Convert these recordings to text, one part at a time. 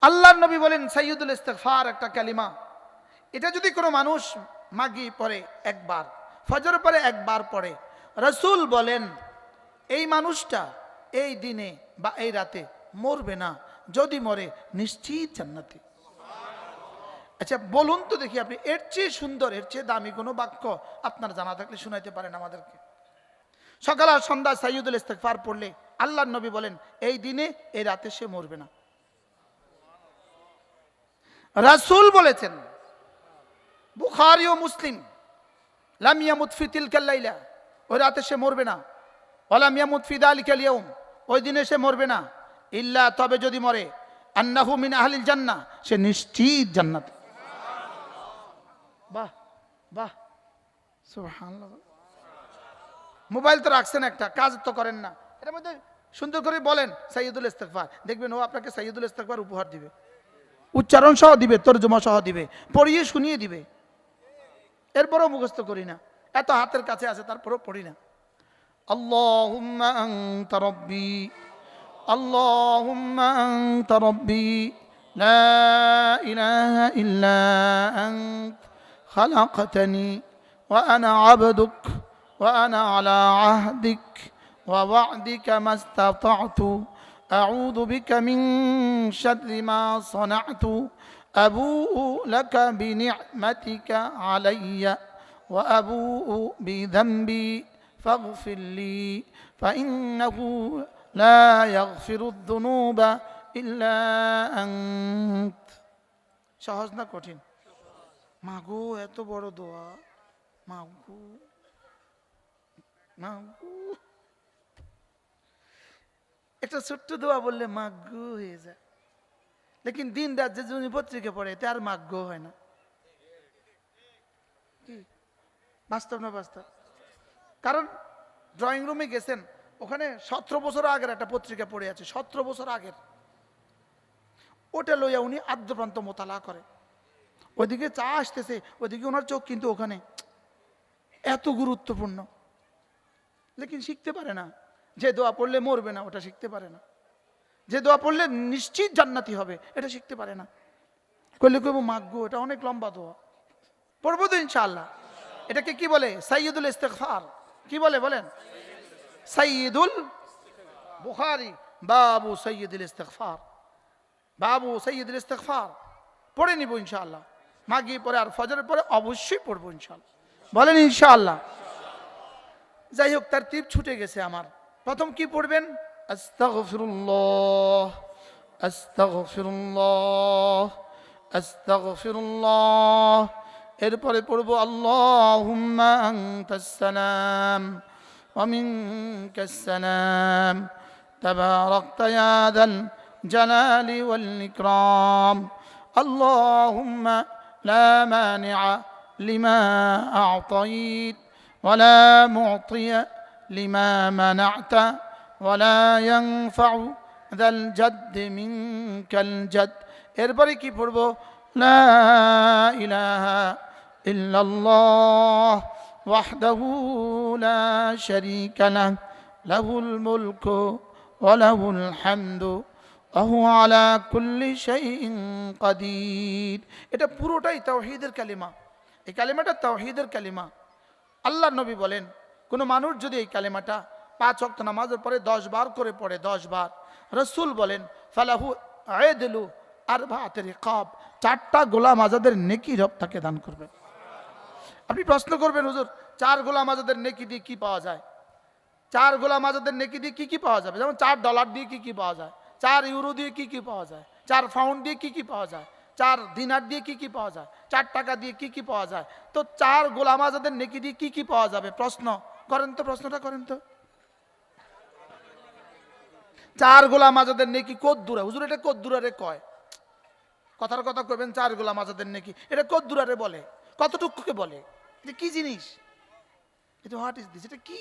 আল্লাহর নবী বলেন সাইয়্যিদুল ইস্তিগফার একটা কালিমা, এটা যদি কোনো মানুষ মাগি পড়ে একবার, ফজর পরে একবার পড়ে, রাসূল বলেন এই মানুষটা এই দিনে বা এই রাতে মরবে না, যদি মরে নিশ্চিত জান্নাতি। আচ্ছা বলুন তো দেখি, আপনি এর চেয়ে সুন্দর, এর চেয়ে দামি কোনো বাক্য আপনার জানা থাকলে শুনাইতে পারেন আমাদেরকে। সকাল আর সন্ধ্যা সাইয়্যিদুল ইস্তিগফার পড়লে আল্লাহর নবী বলেন এই দিনে এই রাতে সে মরবে না। রাসূল বলেছেন, বুখারী ও মুসলিম, লাম ইয়ামুত ফি তিলকাল লাইলা, ওই রাতে সে মরবে না, ওয়ালাম ইয়ামুত ফি যালিকাল ইয়াউম, ওই দিনে সে মরবে না, ইল্লা, তবে যদি মরে, আন্নাহু মিন আহলিল জান্নাহ, সে নিশ্চিত জান্নাত। বাহ বাহ, সুবহানাল্লাহ। মোবাইল তো রাখছেন একটা, কাজ তো করেন না, এর মধ্যে সুন্দর করে বলেন সাইয়্যিদুল ইস্তিগফার, দেখবেন ও আপনাকে সাইয়্যিদুল ইস্তিগফার উপহার দিবে, উচ্চারণ সহ দিবে, তর্জমা সহ দিবে, পড়িয়ে শুনিয়ে দিবে। এরপরও মুখস্থ করি না, এত হাতের কাছে আছে তারপরও পড়ি না। আল্লাহুম্মা আনতা রাব্বি, আল্লাহুম্মা আনতা রাব্বি, লা ইলাহা ইল্লা আনত, খালাকতানি ওয়া আনা আবদুক ওয়া আনা আলা আহদিক ওয়া ওয়া'দিকা মাস্তাতা'তু, আউযু বিকা মিন শাররি মা সানা'তু, আবুউ লাকা বিনি'মাতিকা আলাইয়া ওয়া আবুউ বিযামবি ফাগফির লি ফাইন্নাহু লা ইয়াগফিরুদ যুনুবা ইল্লা আনত। সহজ না কঠিন? মাগো এত বড় দোয়া, মাগো মাগো, একটা ছোট্ট দোয়া বললে মাগো হয়ে যায়, লেকিন দিন রাত যে জমি পত্রিকা পড়ে তার মাগ্য হয় না। কি বাস্তব না বাস্তব? কারণ ড্রয়িং রুমে গেছেন, ওখানে 17 বছর আগের একটা পত্রিকা পড়ে আছে, 17 বছর আগের, ওটা লইয়া উনি আদ্যপ্রান্ত মোতালা করে, ওইদিকে চা আসতেছে, ওইদিকে ওনার চোখ কিন্তু ওখানে, এত গুরুত্বপূর্ণ, লেকিন শিখতে পারে না। যে দোয়া পড়লে মরবে না ওটা শিখতে পারে না, যে দোয়া পড়লে নিশ্চিত জান্নাতি হবে এটা শিখতে পারে না। করলে কইব মাগ্য, এটা অনেক লম্বা দোয়া, পড়বো তো ইনশাআল্লাহ। এটাকে কি বলে? সাইয়্যিদুল ইস্তিগফার। কি বলে বলেন? সাইয়্যিদুল, বুখারী বাবু সাইয়্যিদুল ইস্তিগফার, বাবু সাইয়্যিদুল ইস্তিগফার পড়ে নিব ইনশাআল্লাহ। মাগি পরে আর ফজরের পরে অবশ্যই পড়বো ইনশাআল্লাহ, বলেন ইনশাআল্লাহ। যাই হোক, তার টিপ ছুটে গেছে আমার। প্রথম কি পড়বেন? আস্তাগফিরুল্লাহ, আস্তাগফিরুল্লাহ, আস্তাগফিরুল্লাহ। এরপরে পড়বো আল্লাহুম্মা আনতাস সালাম ওয়া মিনকাস সালাম, তাবারাকতা ইয়া যাল জালালি ওয়াল ইকরাম, আল্লাহুম্মা লা মানিআ লিমা আ'তাইত ওয়ালা মু'তিয়া লিমা মানা'তা ওয়ালা ইয়ানফা'ু যাল জাদ্দি মিনকাল জাদ। এরপরে কি পড়বো? লা ইলাহা ইল্লাল্লাহ ওয়াহদাহু লা শারীকা লাহু, লাহুল মুলকু ওয়া লাহুল হামদু ওয়া হুয়া আলা কুল্লি শাইইন কাদির। এটা পুরোটাই তাওহীদের কালিমা। এই কালিমাটা তাওহীদের কালিমা। আল্লাহর নবী বলেন কোনো মানুষ যদি এই কালিমাটা 5 ওয়াক্ত নামাজের পরে 10 বার করে পড়ে, 10 বার, রাসূল বলেন ফালাহু আদলু আরবাআত রিকাব, 4টা গোলাম আজাদের নেকি রব তাকে দান করবে। আপনি প্রশ্ন করবেন, হুজুর 4 গোলাম আজাদের নেকি দিয়ে কি পাওয়া যায়? 4 গোলাম আজাদের নেকি দিয়ে কি কি পাওয়া যাবে? যেমন $4 দিয়ে কি কি পাওয়া যায়, 4 ইউরো দিয়ে কি কি পাওয়া যায়, 4 পাউন্ড দিয়ে কি কি পাওয়া যায়, 4 দিনার দিয়ে কি কি পাওয়া যায়, 4 টাকা দিয়ে কি কি পাওয়া যায়? তো 4 গোলাম আজাদের নেকি দিয়ে কি কি পাওয়া যাবে? প্রশ্ন করেন তো, প্রশ্নটা করেন তো। 4 গোলাম আজাদের নেকি কত দূরে? হুজুর এটা কত দূরে কয়? কথার কথা কইবেন 4 গোলাম আজাদের নেকি, এটা কত দূরে বলে? কতটুকুকে বলে? এটা কি জিনিস? এটা হোয়াট ইজ দিস? এটা কি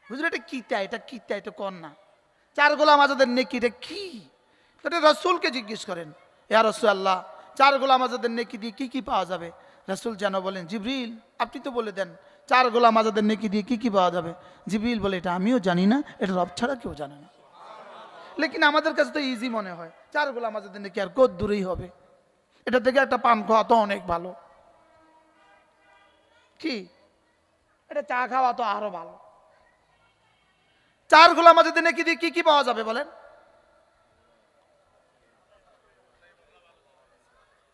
হুজুর? এটা কিটা, এটা কিটা, এটা কোন না? 4 গোলাম আজাদের নেকি এটা কি? এটা রাসূলকে জিজ্ঞেস করেন, ইয়া রাসূলুল্লাহ 4 গোলাম আজাদের নেকি দিয়ে কি কি পাওয়া যাবে? রাসূল যেন বলেন, জিবরিল আপনি তো বলে দেন 4 গোলাম আজাদের নেকি দিয়ে কি কি পাওয়া যাবে। জিবরিল বলে এটা আমিও জানি না, এটা রব ছাড়া কেউ জানে না। লেকিন আমাদের কাছে তো ইজি মনে হয়, চার গোলাম আজাদের নেকি আর কত দূরেই হবে, এটা থেকে একটা পান খাওয়া তো অনেক ভালো, কি এটা চা খাওয়া তো আরো ভালো। চার গোলাম আজাদের নেকি দিয়ে কি কি পাওয়া যাবে বলেন?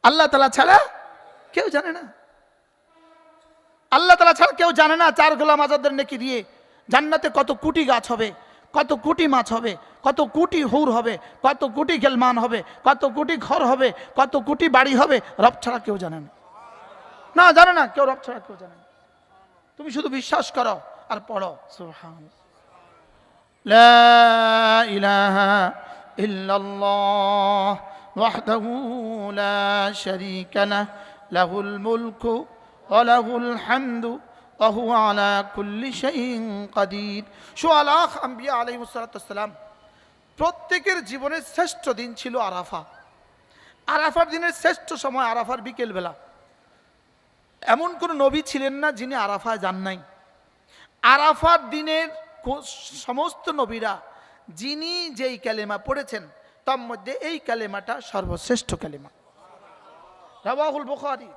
আল্লাহ তাআলা ছাড়া কেউ জানে না, আল্লাহ তাআলা ছাড়া কেউ জানে না। চার গোলাম আজাদের নেকি দিয়ে জান্নাতে কত কোটি গাছ হবে, কত কোটি মাছ হবে, কত কোটি হুর হবে, কত কোটি গেলমান হবে, কত কোটি ঘর হবে, কত কোটি বাড়ি হবে, রব ছাড়া কেউ জানে না। না জানে না কেউ, রব ছাড়া কেউ জানে না। তুমি শুধু বিশ্বাস করো আর পড়ো সুবহানাল্লাহ। লা ইলাহা ইল্লাল্লাহ ওয়াহদাহু লা শারীকা লাহু লাহুল মুলকু ওয়া লাহুল হামদু ওয়া হুয়া আলা কুল্লি শাইইন কাদির। সুআলাহ আম্বিয়া আলাইহিস সালাতু ওয়াস সালাম প্রত্যেকের জীবনের শ্রেষ্ঠ দিন ছিল আরাফা। আরাফার দিনের শ্রেষ্ঠ সময় আরাফার বিকেল বেলা। এমন কোন নবী ছিলেন না যিনি আরাফায় যান নাই। আরাফার দিনের সমস্ত নবীরা যিনি যেই কালেমা পড়েছেন তার মধ্যে এই কালেমাটা সর্বশ্রেষ্ঠ কালেমা। রাওয়াহুল বুখারী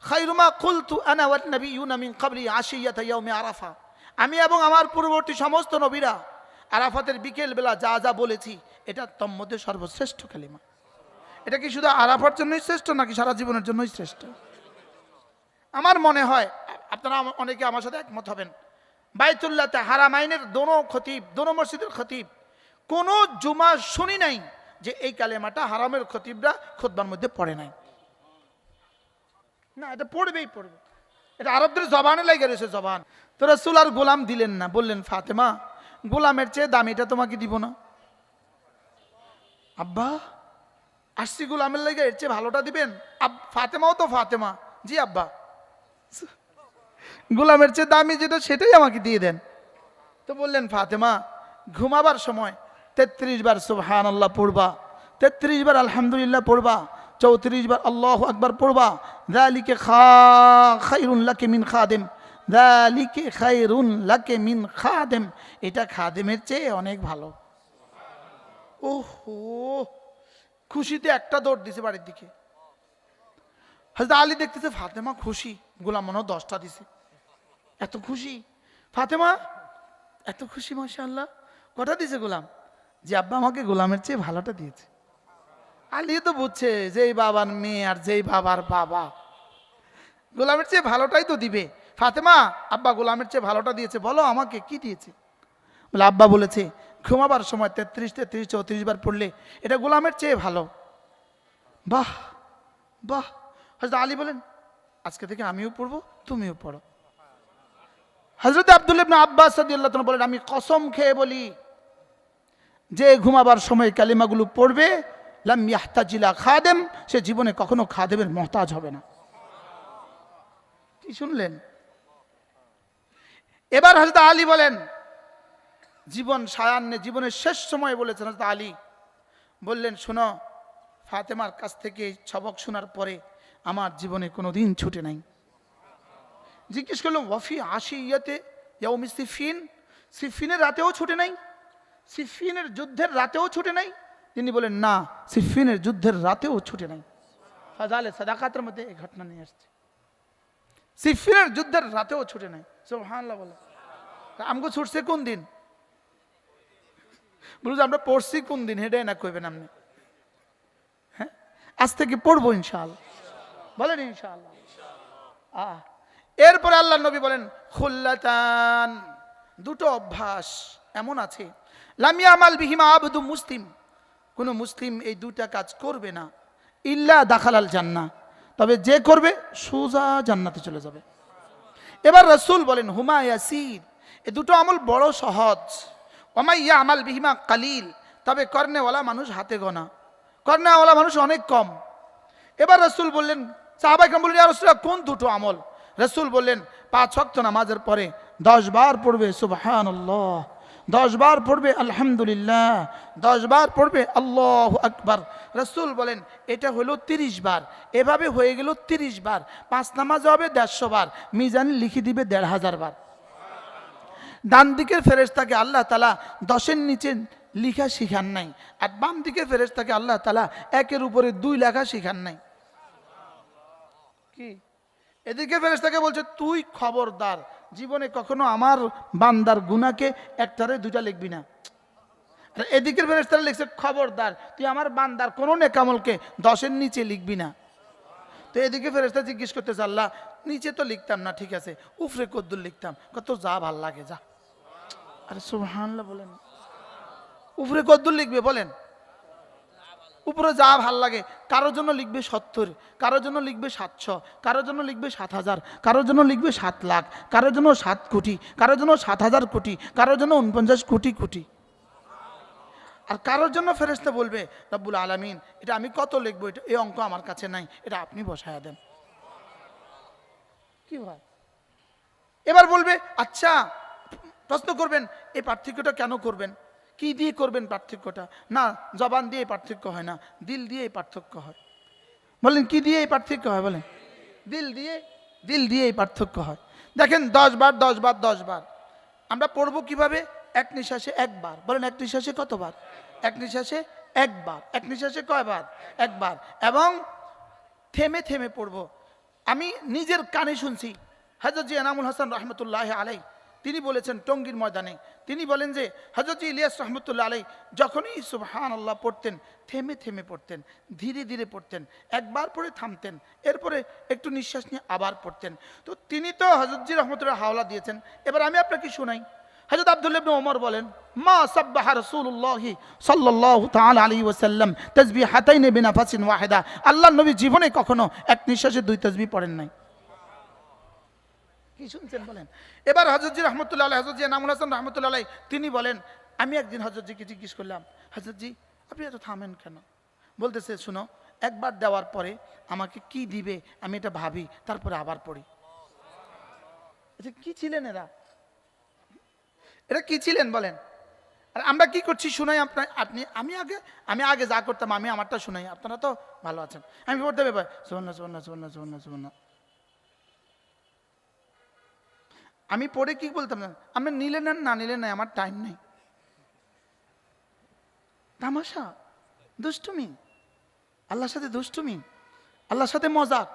খায়রু মা কুলতু আনা ওয়ান নাবিয়্যুনা মিন ক্বাবলি আশিয়াতা ইয়াউমি আরাফা। আমি এবং আমার পূর্ববর্তী সমস্ত নবীরা আরাফাতের বিকেল বেলা যা যা বলেছি এটা তার মধ্যে সর্বশ্রেষ্ঠ কালেমা। এটা কি শুধু আরাফার জন্যই শ্রেষ্ঠ নাকি সারা জীবনের জন্যই শ্রেষ্ঠ? আমার মনে হয় আপনারা অনেকে আমার সাথে একমত হবেন, বাইতুল্লাহতে হারামাইনের দোনো খতিব, দোনো মসজিদের খতিব কোন জুমা শুনি নাই যে এই কালেমাটা হারামের খতিবরা খুতবার মধ্যে পড়ে নাই। না, এটা পড়বেই পড়বে, এটা আরবদের জবানে লেগে রয়েছে জবান। তো রাসূল আর গোলাম দিলেন না, বললেন ফাতেমা গোলামের চেয়ে দামিটা তোমাকে দিব না। আব্বা আসছি গোলামের লেগে, এর চেয়ে ভালোটা দিবেন? ফাতেমাও তো ফাতেমা, জি আব্বা গোলামের চেয়ে দামি যেটা সেটাই আমাকে দিয়ে দেন। তো বললেন ফাতেমা ঘুমাবার সময় 33 বার সুবহানাল্লাহ পড়বা, 33 বার আলহামদুলিল্লাহ পড়বা, 34 বার আল্লাহু আকবার পড়বা। যালিকা খায়রুন লাকি মিন খাদিম, যালিকা খায়রুন লাকি মিন খাদিম, এটা খাদেমের চেয়ে অনেক ভালো। ওহো, খুশিতে একটা দৌড় দিছে বাড়ির দিকে। হযরত আলী দেখতেছে ফাতেমা খুশি, গোলাম মনে 10টা দিছে, এত খুশি ফাতেমা, এত খুশি মাশাআল্লাহ। কটা দিছে গোলাম? যে আব্বা আমাকে গোলামের চেয়ে ভালোটা দিয়েছে। আলী তো বুঝছে যে এই বাবার মেয়ে আর যেই বাবার বাবা গোলামের চেয়ে ভালোটাই তো দিবে। ফাতেমা আব্বা গোলামের চেয়ে ভালোটা দিয়েছে, বলো আমাকে কি দিয়েছে? বলে আব্বা বলেছে ঘুমাবার সময় 33 34 বার পড়লে এটা গোলামের চেয়ে ভালো। বাহ বাহ। হযরত আলী বলেন আজকে থেকে আমিও পড়বো, তুমিও পড়ো। হযরত আব্দুল্লাহ ইবনে আব্বাস রাদিয়াল্লাহু তাআলা বলেন আমি কসম খেয়ে বলি যে ঘুমাবার সময় কালিমাগুলো পড়বে লাম ইয়াহতাজিলা খাদেম, সে জীবনে কখনো খাদেমের মুহতাজ হবে না। কি শুনলেন? এবার হযরত আলী বলেন জীবন সায়ান্নে জীবনের শেষ সময় বলেছেন হযরত আলী বললেন শোনো ফাতেমার কাছ থেকে সবক শোনার পরে আমার জীবনে কোনো দিন ছুটে নাই। জিজ্ঞেস করলাম ওয়াফি আশিয়াতে ইয়াউমি সিফিন, সিফিনের রাতেও ছুটে নাই? সিফিনের যুদ্ধের রাতেও ছুটে নাই? তিনি বলেন না, সিফিনের যুদ্ধের রাতেও ছুটে নাই। ফাজালে সাদাকাতের মধ্যে এই ঘটনা নিয়ে আসছে, সিফিনের যুদ্ধের রাতেও ছুটে নাই। সুবহানাল্লাহ বলে আমগো ছুটছে কোন দিন? বলুন আমরা পড়ছি কোন দিন? হেডে না কইবেন আপনি? হ্যাঁ আজ থেকে পড়বো ইনশাআল্লাহ, বলেন ইনশাআল্লাহ। এরপরে আল্লাহ নবী বলেন খুল্লাতান, দুটো অভ্যাস এমন আছে লাম ইয়ামাল বিহিমা আবদু মুসলিম, কোন মুসলিম এই দুটা কাজ করবে না ইল্লা দাখালাল জান্নাহ, তবে যে করবে সোজা জান্নাতে চলে যাবে। এবার রাসূল বলেন হুমা ইয়াসির, এই দুটো আমল বড় সহজ। ওমা ইয়ামাল বিহিমা কালিল, তবে করনেওয়ালা মানুষ হাতে গোনা, করনেওয়ালা মানুষ অনেক কম। এবার রাসূল বললেন, সাহাবায়ে কেরাম বললেন ইয়া রাসূলুল্লাহ কোন দুটো আমল? রাসূল বললেন 5 ওয়াক্ত নামাজের পরে 10 বার পড়বে সুবহানাল্লাহ, 10 বার পড়বে আলহামদুলিল্লাহ, 10 বার পড়বে আল্লাহু আকবার। রাসূল বলেন এটা হলো 30 বার, এভাবে হয়ে গেল 30 বার। 5 নামাজ হবে 150 বার, মিজান লিখে দিবে 1500 বার। ডান দিকের ফেরেশতাকে আল্লাহ তাআলা 10-এর নিচে লিখা শিখান নাই, আর বাম দিকের ফেরেশতাকে আল্লাহ তাআলা একের উপরে 2 লেখা শিখান নাই। কি এদিকে ফেরেশতাকে বলছে তুই খবরদার জীবনে কখনো আমার বান্দার গুনাহকে একটারে 2টা লিখবি না। আর এদিকের ফেরেশতারা লিখছে খবরদার তুই আমার বান্দার কোনো নেকামলকে 10-এর নিচে লিখবি না। তো এদিকে ফেরেশতা জিজ্ঞেস করতেছে আল্লাহ নিচে তো লিখতাম না, ঠিক আছে উপরে কদ্দুর লিখতাম, কত যা ভাল লাগে যা। আরে সুবহানাল্লাহ বলেন, উপরে কদ্দুর লিখবে বলেন? উপরে যা ভাল লাগে। কারোর জন্য লিখবে 70, কারোর জন্য লিখবে 700, কারোর জন্য লিখবে 7000, কারোর জন্য লিখবে 7 লাখ, কারোর জন্য 7 কোটি, কারোর জন্য 7000 কোটি, কারোর জন্য 49 কোটি কোটি। আর কারোর জন্য ফেরেশতা বলবে রব্বুল আলামিন এটা আমি কত লিখবো, এটা এই অঙ্ক আমার কাছে নাই, এটা আপনি বসায়া দেন। কি হয় এবার বলবে আচ্ছা প্রশ্ন করবেন এই পার্থক্যটা কেন করবেন, কি দিয়ে করবেন পার্থক্যটা? না জবান দিয়ে পার্থক্য হয় না, দিল দিয়ে পার্থক্য হয়। বলেন কি দিয়ে এই পার্থক্য হয়? বলেন দিল দিয়ে, দিল দিয়ে এই পার্থক্য হয়। দেখেন 10 বার 10 বার 10 বার আমরা পড়বো কিভাবে? এক নিঃশ্বাসে একবার। বলেন এক নিঃশ্বাসে কতবার? এক নিঃশ্বাসে একবার। এক নিঃশ্বাসে কয়বার? একবার। এবং থেমে থেমে পড়বো। আমি নিজের কানে শুনছি হযরত জি এনামুল হাসান রহমতুল্লাহ আলাই তিনি বলেছেন টঙ্গীর ময়দানে, তিনি বলেন যে হযরত জি ইলিয়াস রহমতুল্লাহ আলাই যখনই সুবহানাল্লাহ পড়তেন থেমে থেমে পড়তেন, ধীরে ধীরে পড়তেন, একবার পড়ে থামতেন, এরপরে একটু নিঃশ্বাস নিয়ে আবার পড়তেন। তো তিনি তো হযরত জি রহমতুল্লাহ হাওলা দিয়েছেন। এবার আমি আপনাকে শোনাই। হযরত আব্দুল্লাহ ইবনে ওমর বলেন মা সাব্বাহা রাসূলুল্লাহ সাল্লাল্লাহু তাআলা আলাইহি ওয়াসাল্লাম তাসবিহাতাইন বিনাফাসিন ওয়াহিদা। আল্লাহর নবী জীবনে কখনো এক নিঃশ্বাসে 2 তাসবিহ পড়েন নাই। কি শুনছেন বলেন? এবার হযরত জি রহমতুল্লাহ আলাইহি, হযরত জি এনামুল হাসান রহমতুল্লাহ আলাইহি তিনি বলেন আমি একদিন হযরত জিকে জিজ্ঞেস করলাম হযরত জি আপনি এত থামেন কেন? বলতেছে শুনো একবার দেওয়ার পরে আমাকে কি দিবে আমি এটা ভাবি, তারপরে আবার পড়ি। এটা কি ছিলেন এরা? এটা কি ছিলেন বলেন? আর আমরা কি করছি শুনাই আপনার আপনি আমি আগে যা করতাম আমি আমারটা শুনাই, আপনারা তো ভালো আছেন। আমি পড়তে হবে সুবহানাল্লাহ সুবহানাল্লাহ সুবহানাল্লাহ সুবহানাল্লাহ সুবহানাল্লাহ। আমি পড়ে কি বলতাম না, আপনি নিলে নেন না নিলে নাই, আমার টাইম নেই। তামাশা, দুষ্টুমি, আল্লাহর সাথে দুষ্টুমি, আল্লাহর সাথে মজাক।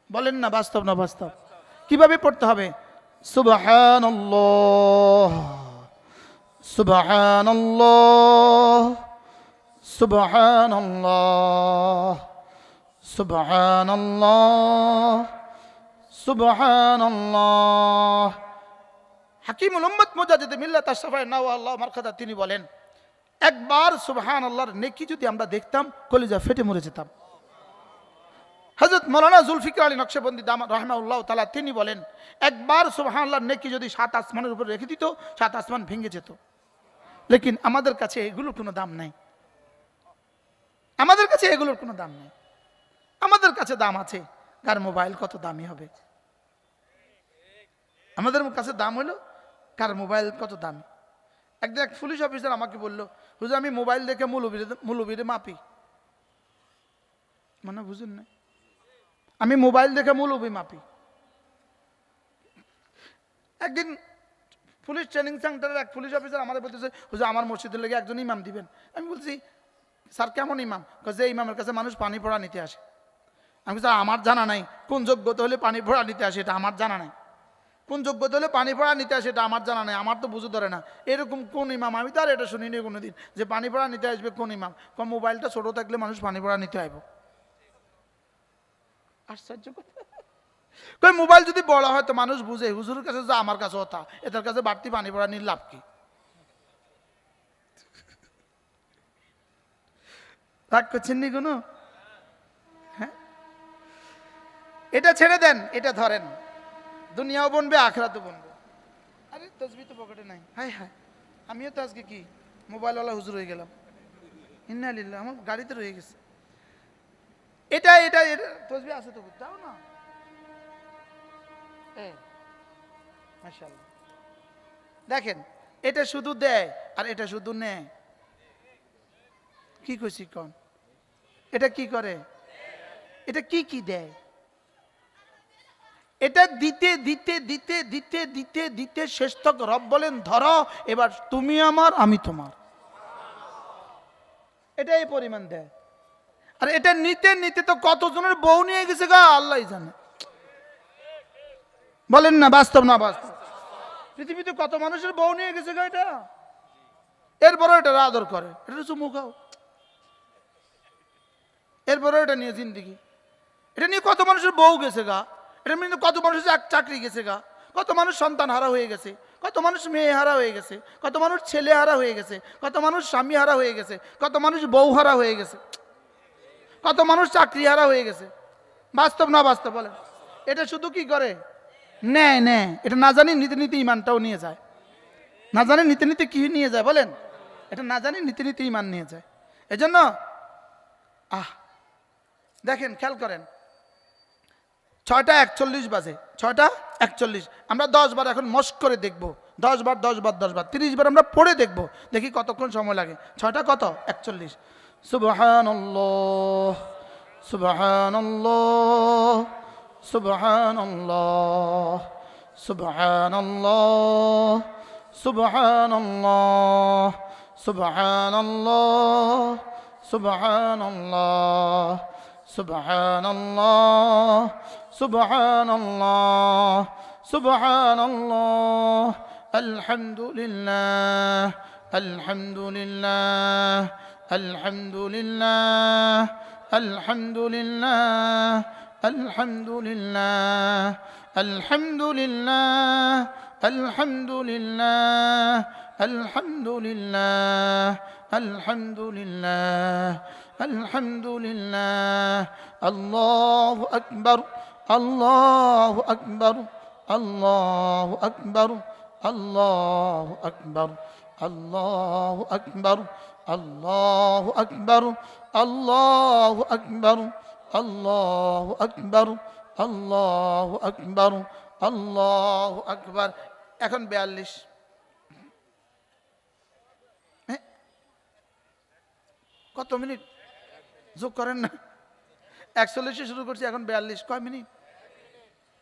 বলেন না বাস্তব না বাস্তব? কিভাবে পড়তে হবে? সুবহানাল্লাহ সুবহানাল্লাহ সুবহানাল্লাহ সুবহানাল্লাহ সুবহানাল্লাহ। হাকিমুল উম্মত মুজাদ্দিদ মিল্লাত আশরাফায়ে নাওয়াল্লাহ মারকাদা তিনি বলেন একবার সুবহানাল্লাহর নেকি যদি আমরা দেখতাম কলিজা ফেটে মরে যেতাম। হযরত মাওলানা জুলফিকার আলী নকশবন্দি দামাত রাহিমাহুল্লাহ তাআলা তিনি বলেন একবার সুবহানাল্লাহর নেকি যদি 7 আসমানের উপর রেখে দিত 7 আসমান ভেঙে যেত। লেকিন আমাদের কাছে এগুলোর কোনো দাম নাই, আমাদের কাছে এগুলোর কোনো দাম নাই। আমাদের কাছে দাম আছে কার মোবাইল কত দামি হবে, আমাদের কাছে দাম হলো কার মোবাইল কত দামি। একদিন এক পুলিশ অফিসার আমাকে বললো হুজুর আমি মোবাইল দেখে মৌলবীরে মাপি। মানে বুঝুন না, আমি মোবাইল দেখে মৌলবী মাপি। একদিন পুলিশ ট্রেনিং সেন্টারের এক পুলিশ অফিসার আমাদের বলতেছে হুজুর আমার মসজিদের লেগে একজন ইমাম দিবেন। আমি বলছি স্যার কেমন ইমাম? যে ইমামের কাছে মানুষ পানি পড়া নিতে আসে। আমি স্যার আমার জানা নাই কোন যোগ্যতা হলে পানি পড়া নিতে আসে, এটা আমার জানা নাই। কোন যোগ্যতা হলে পানি পড়া নিতে আসে এটা আমার জানা নাই, আমার তো বুঝে ধরে না এরকম কোন ইমাম। আমি তো আর এটা শুনিনি কোনোদিন যে পানি পড়া নিতে আসবে কোন ইমাম। কম মোবাইলটা ছোট থাকলে মানুষ পানি পড়া নিতে আইব, আশ্চর্য কথা। কই মোবাইল যদি বড় হয় তো মানুষ বুঝে হুজুরের কাছে যা আমার কাছে হতা, এটার কাছে বাড়তি পানি পড়া নিয়ে লাভ কি? রাগ করছেন নি কোনো? হ্যাঁ এটা ছেড়ে দেন, এটা ধরেন, দুনিয়াও বনবে আখিরাতও বনবে। আরে তাসবিহ তো পকেটে নাই, হায় হায় আমিও তো আজকে কি মোবাইলওয়ালা হুজুর হয়ে গেলাম। ইন্না লিল্লাহ, আমার গাড়িতে রয়ে গেছে। এটা এটা এটা তাসবিহ আছে তো, দাও না। মাশাআল্লাহ দেখেন এটা শুধু দেয় আর এটা শুধু নেয়। কি কইছি কোন? এটা কি করে? এটা কি কি দেয়? এটা দিতে দিতে দিতে দিতে দিতে দিতে শেষ তক রব বলেন ধরো এবার তুমি আমার আমি তোমার। এটাই পরিমাণ দেয়। আর এটা নিতে নিতে তো কতজনের বউ নিয়ে গেছে গা আল্লাহ জানে। বলেন না বাস্তব না বাস্তব? পৃথিবীতে কত মানুষের বউ নিয়ে গেছে গা এটা, এরপরে এটা আদর করে, এটা চুমু খাও, এরপরে এটা নিয়ে জিন্দিগি, এটা নিয়ে কত মানুষের বউ গেছে গা, এটা নিয়ে কত মানুষের চাকরি গেছে গা, কত মানুষ সন্তান হারা হয়ে গেছে, কত মানুষ মেয়ে হারা হয়ে গেছে, কত মানুষ ছেলে হারা হয়ে গেছে, কত মানুষ স্বামী হারা হয়ে গেছে, কত মানুষ বউ হারা হয়ে গেছে, কত মানুষ চাকরি হারা হয়ে গেছে। বাস্তব না বাস্তব বলেন? এটা শুধু কি করে? নেয় নেয়। এটা না জানি নীতি নীতি ইমানটাও নিয়ে যায়। না জানি নীতি নীতি কি নিয়ে যায় বলেন? এটা না জানি নীতি নীতি ইমান নিয়ে যায়। এজন্য দেখেন, খেয়াল করেন, 6টা 41 বাজে, 6টা 41। আমরা 10 বার এখন মস্ক করে দেখবো, 10 বার 10 বার 10 বার 30 বার আমরা পড়ে দেখবো, দেখি কতক্ষণ সময় লাগে। 6টা কত? 41। সুবহানাল্লাহ সুবহানাল্লাহ সুবহানাল্লাহ সুবহানাল্লাহ সুবহানাল্লাহ সুবহানাল্লাহ সুবহানাল্লাহ সুবহানাল্লাহ সুবহানাল্লাহ সুবহানাল্লাহ আলহামদুলিল্লাহ আলহামদুলিল্লাহ আলহামদুলিল্লাহ আলহামদুলিল্লাহ আলহামদুলিল্লাহ আলহামদুলিল্লাহ আলহামদুলিল্লাহ আলহামদুলিল্লাহ আলহামদুলিল্লাহ আলহামদুলিল্লাহ আল্লাহু আকবার আল্লাহু আকবার আল্লাহু আকবার আল্লাহু আকবার আল্লাহু আকবার আল্লাহু আকবার আল্লাহু আকবার আল্লাহু আকবার আল্লাহু আকবার আল্লাহু আকবার। এখন 42। কত মিনিট যোগ করেন না? 41 শুরু করছি, এখন 42। কয় মিনিট?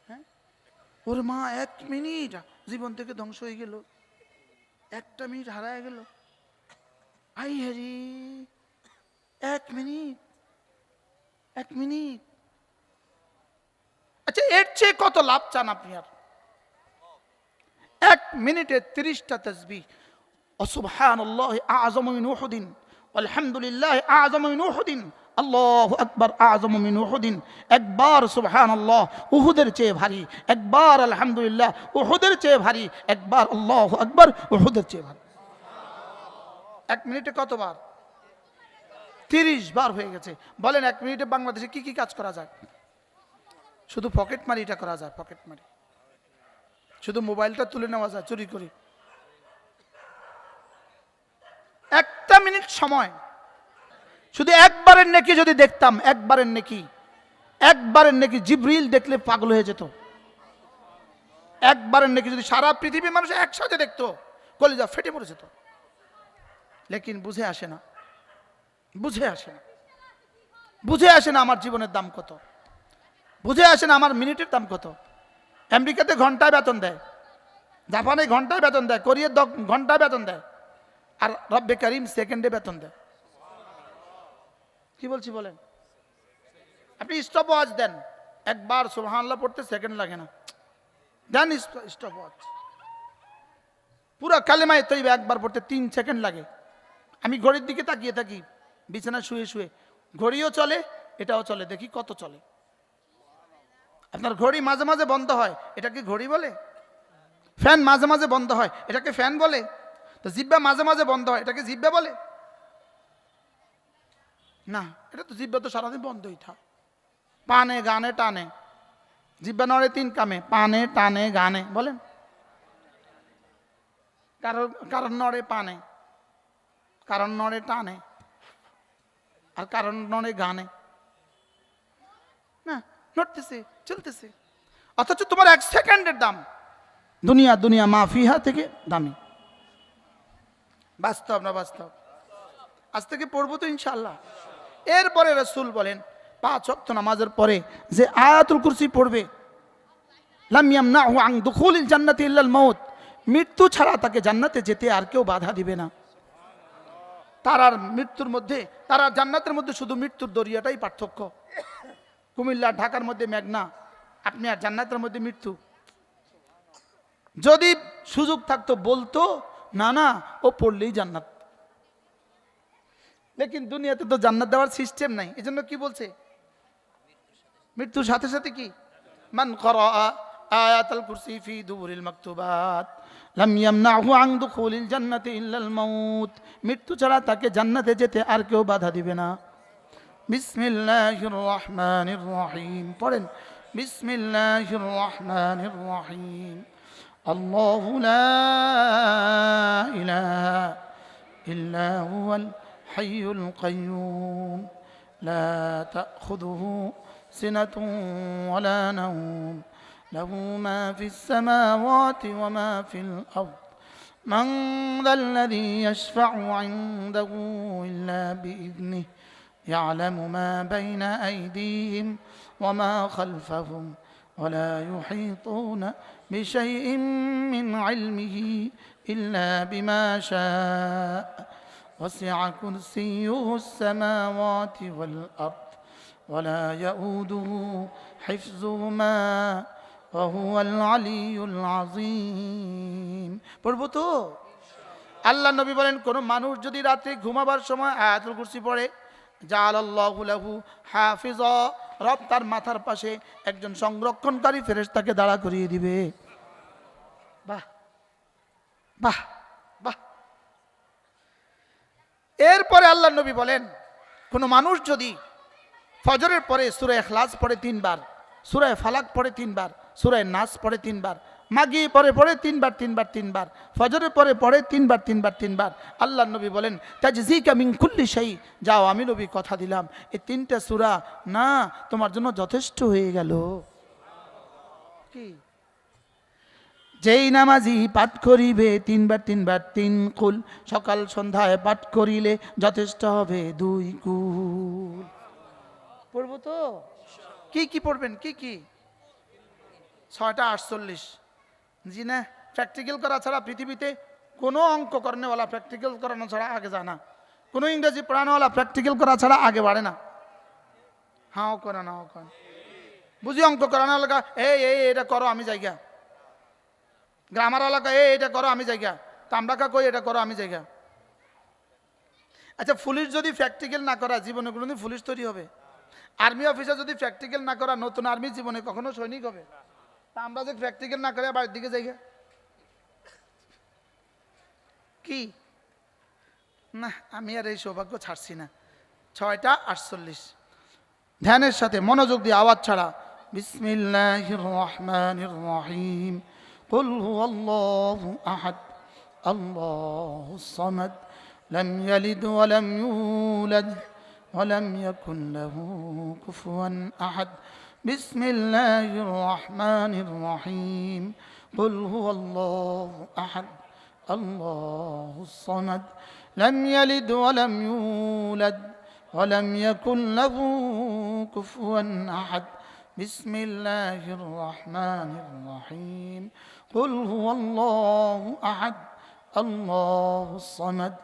হ্যাঁ, ওরে মা, 1 মিনিট জীবন থেকে ধ্বংস হয়ে গেল, 1টা মিনিট হারায় গেল। I Hari, 1 minute, 1 minute. আচ্ছা, এর চেয়ে কত লাভ চান আপনি? আর 1 মিনিটে 30টা তাসবিহ। সুবহানাল্লাহি আ'যামু মিন উহুদিন, আলহামদুলিল্লাহ আ'যামু মিন উহুদিন, আল্লাহু আকবার আ'যামু মিন উহুদিন। একবার সুবহানাল্লাহ উহুদের চেয়ে ভারী, একবার আলহামদুলিল্লাহ উহুদের চেয়ে ভারী, একবার আল্লাহু আকবার উহুদের চেয়ে ভারী। 1 মিনিটে কতবার? 30 বার হয়ে গেছে। বলেন 1 মিনিটে বাংলাদেশে কি কি কাজ করা যায়? শুধু পকেট মারিটা করা যায়, পকেট মারি। শুধু মোবাইলটা তুলে নেওয়া যায় চুরি করে। 1টা মিনিট সময়, শুধু একবারের নেকি যদি দেখতাম, একবারের নেকি জিবরিল দেখলে পাগল হয়ে যেত। একবারের নেকি যদি সারা পৃথিবীর মানুষ একসাথে দেখতো, কলিজা ফেটে পড়ে যেত। লেকিন বুঝে আসে না, বুঝে আসে না, বুঝে আসে না আমার জীবনের দাম কত, বুঝে আসে না আমার মিনিটের দাম কত। আমেরিকাতে ঘন্টায় বেতন দেয়, জাপানে ঘন্টায় বেতন দেয়, কোরিয়ার ঘন্টায় বেতন দেয়, আর রব্বে কারিম সেকেন্ডে বেতন দেয়। কি বলছি বলেন? আপনি স্টপ ওয়াচ দেন, একবার সুবহানাল্লাহ পড়তে সেকেন্ড লাগে না। দেন স্টপ ওয়াচ, পুরো কালেমায়ে তৈয়বা একবার পড়তে 3 সেকেন্ড লাগে। আমি ঘড়ির দিকে তাকিয়ে থাকি, বিছানা শুয়ে শুয়ে, ঘড়িও চলে, এটাও চলে, দেখি কত চলে। আপনার ঘড়ি মাঝে মাঝে বন্ধ হয়, এটাকে ঘড়ি বলে? ফ্যান মাঝে মাঝে বন্ধ হয়, এটাকে ফ্যান বলে? তো জিহ্বা মাঝে মাঝে বন্ধ হয়, এটাকে জিহ্বা বলে? না, এটা তো জিহ্বা তো সারাদিন বন্ধই থাকে। পানে গানে টানে, জিহ্বা নড়ে 3 কামে, পানে টানে গানে। বলেন, কারণ নড়ে পানে, কারণ নড়ে টানে, আর কারণ নড়ে গানে। না, নড়তেছে, চলতেছে, অথচ তোমার 1 সেকেন্ডের দাম দুনিয়া দুনিয়া মাফিহা থেকে দামি। বাস্তব না বাস্তব? আজ থেকে পড়বো তো ইনশাআল্লাহ। এরপরে রাসূল বলেন 5 ওয়াক্ত নামাজের পরে যে আয়াতুল কুরসি পড়বে, লাম ইয়ামনাহু আন দুখুলিল জান্নাতি ইল্লাল মাউত, মৃত্যু ছাড়া তাকে জান্নাতে যেতে আর কেউ বাধা দিবে না। তার আর মৃত্যুর মধ্যে, তার আর জান্নাতের মধ্যে শুধু মৃত্যুর দরিয়াটাই পার্থক্য। কুমিল্লা ঢাকার মধ্যে মেঘনা, আপনি আর জান্নাতের মধ্যে মৃত্যু। যদি সুযোগ থাকতো বলতো না না ও পড়লেই জান্নাত, লেকিন দুনিয়াতে তো জান্নাত দেওয়ার সিস্টেম নাই। এজন্য কি বলছে, মৃত্যুর সাথে সাথে কি, মান করা আয়াতুল কুরসি ফি দুবুরিল মাকতুবাত লাম ইয়ামনাহু আন দুখুলিল জান্নাতি ইল্লাল মাউত। মৃত্যু ছাড়া তাকে জান্নাতে যেতে আর কেউ বাধা দিবে না। বিসমিল্লাহির রহমানির রহিম, পড়েন বিসমিল্লাহির রহমানির রহিম। আল্লাহু লা ইলাহা ইল্লা হুয়াল হাইয়ুল কাইয়্যুম লা তাখুযুহু সিনাতুন ওয়ালা নাওম লাহু মা ফিস সামাওয়াতি ওয়া মা ফিল আরদ মান যাল্লাযী ইয়াশফা'ু 'ইনদাহু ইল্লা বিইذনিহি ইয়া'লামু মা বাইনা আইদিহিম ওয়া মা খালফাহুম ولا يحيطون بشيء من علمه إلا بما شاء وسع كرسيه السماوات والأرض ولا يؤوده حفظهما وهو العلي العظيم। পড়বো তো? আল্লাহ নবী বলেন, কোন মানুষ যদি রাতে ঘুমাবার সময় আয়াতুল কুরসি পড়ে, জাআলাল্লাহু লাহু হাফিজা, রব তার মাথার পাশে একজন সংরক্ষণকারী ফেরেশতাকে দাঁড়া করিয়ে দিবে। বাহ বাহ বাহ। এরপরে আল্লাহ নবী বলেন, কোন মানুষ যদি ফজরের পরে সূরা ইখলাস পড়ে 3 বার, সূরা ফালাক পড়ে 3 বার, সূরা নাস পড়ে 3 বার, মাগরিব পড়ে 3 বার 3 বার 3 বার, ফজরের পড়ে 3 বার 3 বার 3 বার, আল্লাহ নবী বলেন তাজজিকা মিন কুল্লি শাই, যাও আমি নবী কথা দিলাম এই 3টা সূরা না তোমার জন্য যথেষ্ট হয়ে গেল। কি? যেই নামাজি পাঠ করিবে 3 বার 3 বার 3 কুল, সকাল সন্ধ্যায় পাঠ করিলে যথেষ্ট হবে 2 কুল। পড়বো তো? কি কি পড়বেন? কি কি? 6টা 48। জি না, প্র্যাকটিক্যাল করা ছাড়া পৃথিবীতে কোনো অঙ্ক করানোওয়ালা প্র্যাকটিক্যাল করানো ছাড়া আগে যায় না, কোনো ইংরেজি পড়ানোওয়ালা প্র্যাকটিক্যাল করা ছাড়া আগে বাড়ে না। হাও করে না, হাও করেন বুঝি অঙ্ক করানোওয়ালা এই এই এটা করো আমি জায়গা, গ্রামারওয়ালা এটা করো আমি জায়গা, তামরাকা কই এটা করো আমি জায়গা। আচ্ছা, পুলিশ যদি প্র্যাকটিক্যাল না করা জীবনে কোনোদিন পুলিশ তৈরি হবে? আর্মি অফিসার যদি প্র্যাকটিক্যাল না করা নতুন আর্মি জীবনে কখনো সৈনিক হবে? তা আমরা যে প্র্যাকটিক্যাল না করে বাড়ির দিকে যাই কি না, আমি আর এই সৌভাগ্য ছাড়ছি না। 6টা 48, ধ্যানের সাথে মনোযোগ দিয়ে আওয়াজ ছাড়া। বিসমিল্লাহির রহমানির রহিম। কুল হুয়াল্লাহু আহাদ আল্লাহুস সামাদ লাম ইয়ালিদ ওয়া লাম ইউলাদ ওয়া লাম ইয়াকুন লাহু কুফুয়ান আহাদ। বিসমিল্লাহির রহমানির রহিম। কুল হুয়াল্লাহু আহাদ আল্লাহুস সামাদ লাম ইয়ালিদ ওয়া লাম ইউলাদ ওয়া লাম ইয়াকুন লাহু কুফুয়ান আহাদ। বিসমিল্লাহির রহমানির রহিম। কুল হুয়াল্লাহু আহাদ আল্লাহুস সামাদ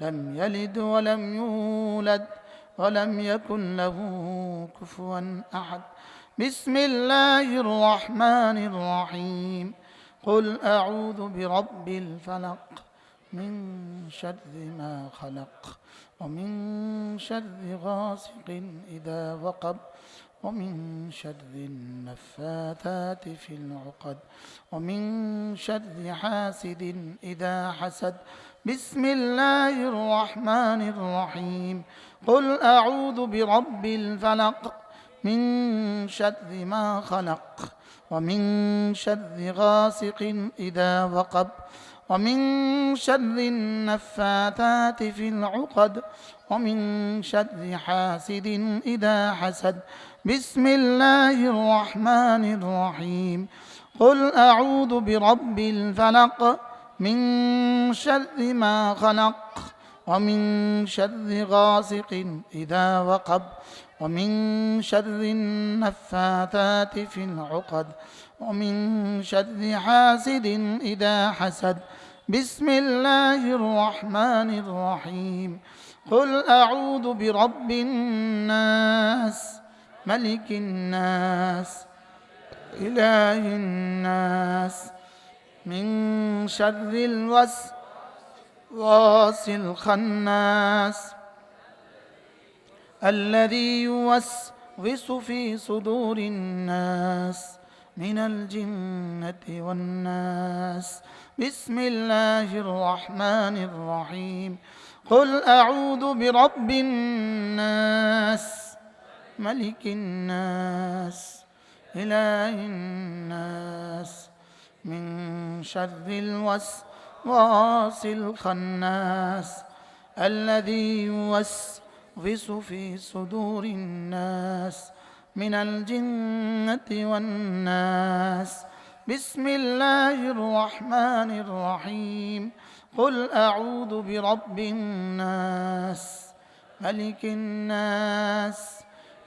লাম ইয়ালিদ ওয়া লাম ইউলাদ ওয়া লাম ইয়াকুন লাহু কুফুয়ান আহাদ। বিসমিল্লাহির রহমানির রহিম। قل أعوذ برب الفلق من شر ما خلق ومن شر غاسق إذا وقب ومن شر النفاثات في العقد ومن شر حاسد إذا حسد. بسم الله الرحمن الرحيم. قل أعوذ برب الفلق من شر ما خلق ومن شر غاسق إذا وقب ومن شر النفاثات في العقد ومن شر حاسد إذا حسد. بسم الله الرحمن الرحيم. قل أعوذ برب الفلق من شر ما خلق ومن شر غاسق إذا وقب ومن شر النفاثات في العقد ومن شر حاسد إذا حسد. بسم الله الرحمن الرحيم. قل أعوذ برب الناس ملك الناس إله الناس من شر الوسواس الخناس الذي يوسوس في صدور الناس من الجنة والناس بسم الله الرحمن الرحيم قل أعوذ برب الناس ملك الناس إله الناس من شر الوسواس الخناس الذي يوسوس في صدور الناس من الجنة والناس بسم الله الرحمن الرحيم قل أعوذ برب الناس ملك الناس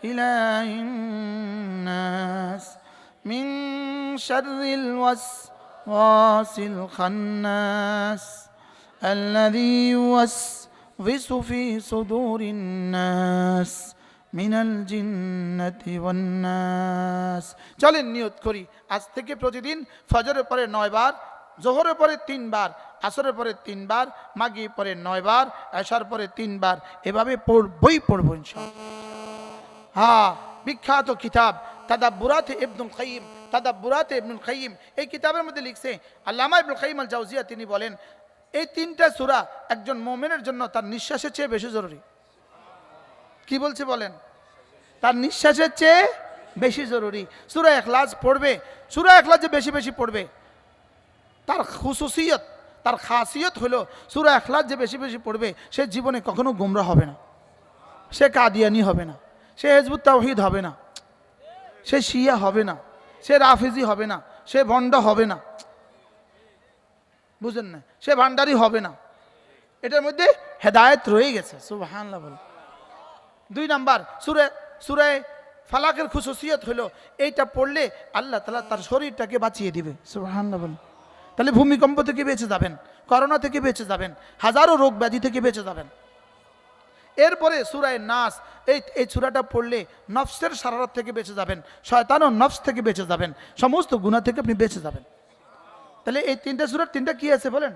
إله الناس من شر الوسواس الخناس الذي يوسوس في صدور الناس মিনাল জিন্নাতি ওয়ান নাস। চলেন নিয়ত করি আজ থেকে প্রতিদিন ফজরের পরে 9 বার, জোহরের পরে 3 বার, আসরের পরে 3 বার, মাগরিব পরে 9 বার, এশার পরে 3 বার, এভাবে পড়বো ইনশাআল্লাহ। হ্যাঁ, বিখ্যাত কিতাব তাদাব্বুরাত ইবনুল কাইয়্যিম, এই কিতাবের মধ্যে লিখছে আল্লামা ইবনুল কাইয়্যিম আল জাওজিয়া, তিনি বলেন এই 3টা সূরা একজন মুমিনের জন্য তার নিঃশ্বাসের চেয়ে বেশি জরুরি। কি বলছে বলেন? তার নিঃশ্বাসের চেয়ে বেশি জরুরি। সূরা ইখলাস পড়বে, সূরা ইখলাস যে বেশি বেশি পড়বে, তার খুসুসিয়ত, তার খাসিয়ত হলো সূরা ইখলাস যে বেশি বেশি পড়বে সে জীবনে কখনো গোমরাহ হবে না, সে কাদিয়ানি হবে না, সে হিজবুত তাওহীদ হবে না, সে শিয়া হবে না, সে রাফিজি হবে না, সে ভণ্ড হবে না, বুঝেন না, সে ভান্ডারি হবে না। এটার মধ্যে হেদায়েত রয়ে গেছে। সুবহানাল্লাহ বল। 2 নাম্বার সূরা ফালাকের খুসুসিয়ত হলো এইটা পড়লে আল্লাহ তাআলা তার শরীরটাকে বাঁচিয়ে দিবে। সুবহানাল্লাহ বল। তাহলে ভূমিকম্প থেকে বেঁচে যাবেন, করোনা থেকে বেঁচে যাবেন, হাজারো রোগ ব্যাধি থেকে বেঁচে যাবেন। এরপরে সূরা নাস, এই সূরাটা পড়লে নফসের শারারত থেকে বেঁচে যাবেন, শয়তান ও নফস থেকে বেঁচে যাবেন, সমস্ত গুনাহ থেকে আপনি বেঁচে যাবেন। তাহলে এই 3টা সূরার 3টা কি আছে বলেন?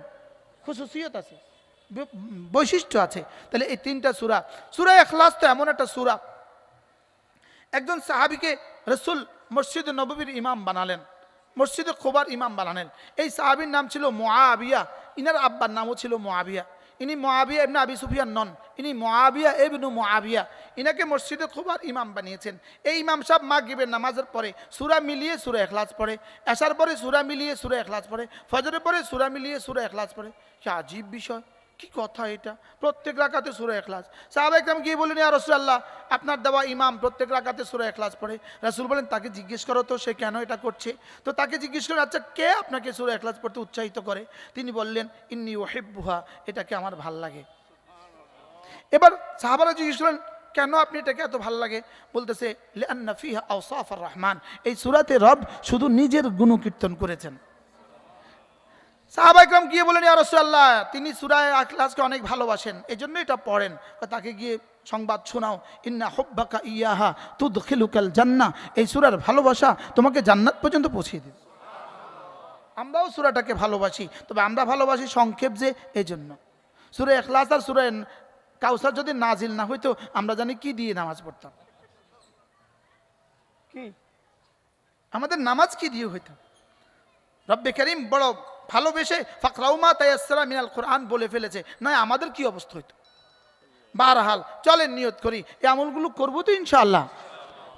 খুসুসিয়ত আছে, বৈশিষ্ট্য আছে। তাহলে এই 3টা সূরা ইখলাস তো এমন একটা সূরা, একজন সাহাবীকে রাসূল মসজিদে নববীর ইমাম বানালেন, মসজিদে কুবার ইমাম বানালেন। এই সাহাবীর নাম ছিল মুআবিয়া, ইনার আব্বার নামও ছিল মুআবিয়া। ইনি মুআবিয়া ইবনে আবি সুফিয়ান নন, ইনি মুআবিয়া ইবনে মুআবিয়া। ইনাকে মসজিদে কুবার ইমাম বানিয়েছেন। এই ইমাম সাহেব মাগরিবের নামাজের পরে সূরা মিলিয়ে সূরা ইখলাস পড়ে, এশার পরে সূরা মিলিয়ে সূরা ইখলাস পড়ে, ফজরের পরে সূরা মিলিয়ে সূরা ইখলাস পড়ে। কি আজীব বিষয়, কি কথা এটা! প্রত্যেক রাকাতে সূরা ইখলাস। সাহাবায়ে কেরাম গিয়ে বললেন, ইয়া রাসূলুল্লাহ, আপনার দেওয়া ইমাম প্রত্যেক রাকাতে সূরা ইখলাস পড়ে। রাসূল বলেন, তাকে জিজ্ঞেস করো তো সে কেন এটা করছে। তো তাকে জিজ্ঞেস করেন, আচ্ছা কে আপনাকে সূরা ইখলাস পড়তে উৎসাহিত করে? তিনি বললেন, ইন্নী উহিব্বুহা, এটাকে আমার ভাল লাগে। এবার সাহাবারা জিজ্ঞেস করেন, কেন আপনি এটাকে এত ভাল লাগে? বলতেছে, লিআন্না ফিহা আওসাফার রহমান, এই সূরাতে রব শুধু নিজের গুণকীর্তন করেছেন। সাহাবায়ে কেরাম গিয়ে বলেন, ইয়া রাসূলুল্লাহ, তিনি সূরা ইখলাসকে অনেক ভালোবাসেন, এজন্য এটা পড়েন। তাকে গিয়ে সংবাদ শোনাও, ইন্না হুব্বাকা ইয়াহা তুদখিলুকাল জান্নাহ, এই সূরার ভালোবাসা তোমাকে জান্নাত পর্যন্ত পৌঁছিয়ে দেবে। আমরাও সূরাটাকে ভালোবাসি, তবে আমরা ভালোবাসি সংক্ষেপ যে, এই জন্য। সূরা ইখলাস আর সূরা কাউসার যদি নাজিল না হইতো, আমরা জানি কি দিয়ে নামাজ পড়তাম, কি আমাদের নামাজ কি দিয়ে হইতো। রব্বে কারীম বড় ভালোবেসে ফাকরাউ মা তায়াসসারা মিনাল কোরআন বলে ফেলেছে, নয় আমাদের কি অবস্থা হইতো। বারহাল চলেন নিয়ত করি, এই আমলগুলো করবো তো ইনশাআল্লাহ।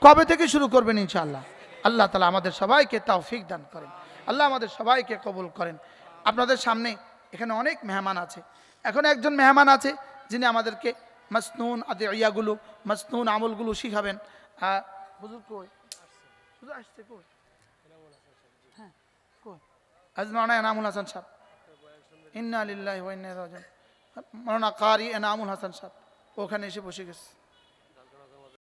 কবে থেকে শুরু করবেন ইনশাআল্লাহ? আল্লাহ তাআলা আমাদের সবাইকে তৌফিক দান করেন, আল্লাহ আমাদের সবাইকে কবুল করেন। আপনাদের সামনে এখানে অনেক মেহমান আছে। এখন একজন মেহমান আছে যিনি আমাদেরকে মাসনুন আদিয়াগুলো, মাসনুন আমলগুলো শিখাবেন। হুজুর কই? হুজুর আসছে কই? হ্যাঁ কই? আজ মাওলানা এনামুল হাসান সাহেব, ইন্না লিল্লাহি ওয়া ইন্না ইলাইহি রাজিউন। মাওলানা কারি এনামুল হাসান সাহেব ওখানে এসে বসে গেছে।